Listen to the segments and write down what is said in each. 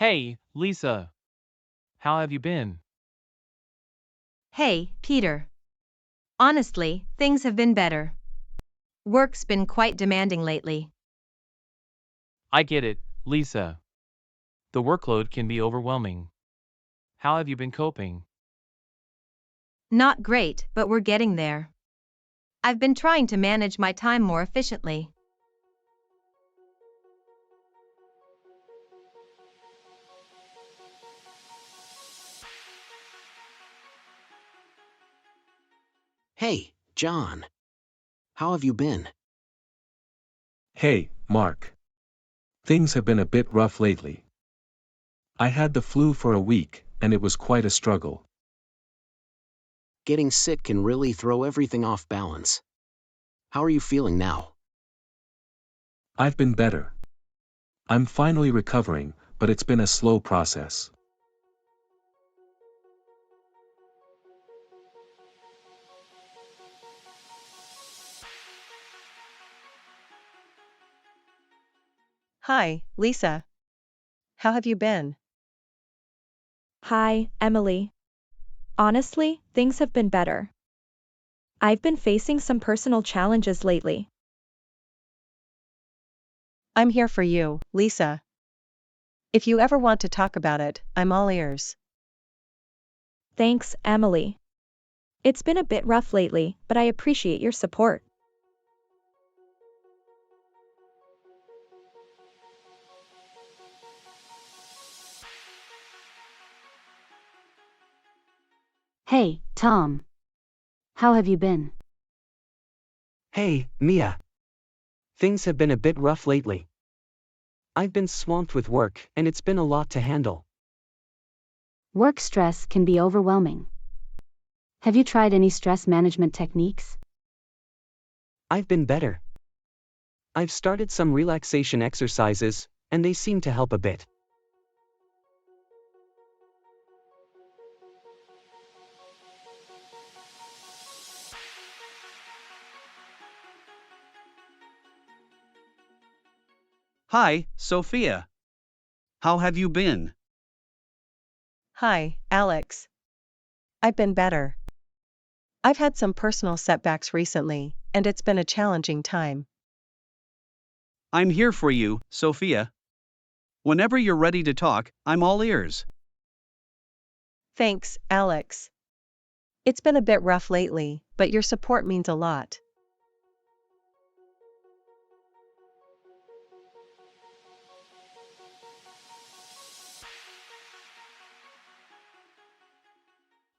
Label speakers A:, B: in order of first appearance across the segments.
A: Hey, Lisa. How have you been?
B: Hey, Peter. Honestly, things have been better. Work's been quite demanding lately.
A: I get it, Lisa. The workload can be overwhelming. How have you been coping?
B: Not great, but we're getting there. I've been trying to manage my time more efficiently.
C: Hey, John. How have you been?
D: Hey, Mark. Things have been a bit rough lately. I had the flu for a week, and it was quite a struggle.
C: Getting sick can really throw everything off balance. How are you feeling now?
D: I've been better. I'm finally recovering, but it's been a slow process.
E: Hi, Lisa. How have you been?
F: Hi, Emily. Honestly, things have been better. I've been facing some personal challenges lately.
E: I'm here for you, Lisa. If you ever want to talk about it, I'm all ears.
F: Thanks, Emily. It's been a bit rough lately, but I appreciate your support.
G: Hey, Tom. How have you been?
H: Hey, Mia. Things have been a bit rough lately. I've been swamped with work, and it's been a lot to handle.
G: Work stress can be overwhelming. Have you tried any stress management techniques?
H: I've been better. I've started some relaxation exercises, and they seem to help a bit.
I: Hi, Sophia. How have you been?
E: Hi, Alex. I've been better. I've had some personal setbacks recently, and it's been a challenging time.
I: I'm here for you, Sophia. Whenever you're ready to talk, I'm all ears.
E: Thanks, Alex. It's been a bit rough lately, but your support means a lot.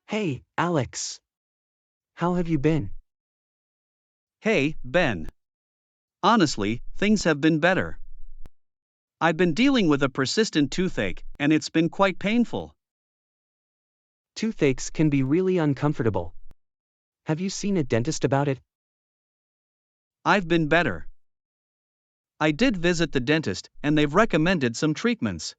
H: Hey, Alex. How have you been?
I: Hey, Ben. Honestly, things have been better. I've been dealing with a persistent toothache, and it's been quite painful.
H: Toothaches can be really uncomfortable. Have you seen a dentist about it?
I: I've been better. I did visit the dentist, and they've recommended some treatments.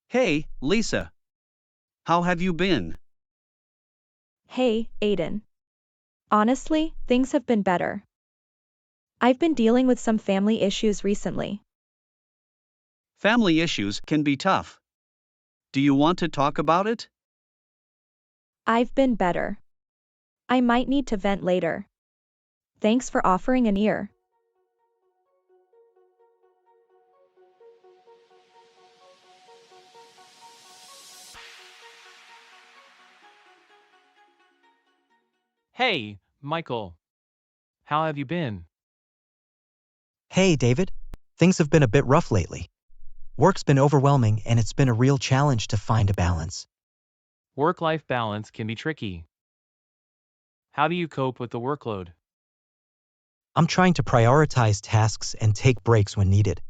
I: Hey, Lisa. How have you been?
F: Hey, Aiden. Honestly, things have been better. I've been dealing with some family issues recently.
I: Family issues can be tough. Do you want to talk about it?
F: I've been better. I might need to vent later. Thanks for offering an ear.
A: Hey, Michael. How have you been?
J: Hey, David. Things have been a bit rough lately. Work's been overwhelming and it's been a real challenge to find a balance.
A: Work-life balance can be tricky. How do you cope with the workload?
J: I'm trying to prioritize tasks and take breaks when needed.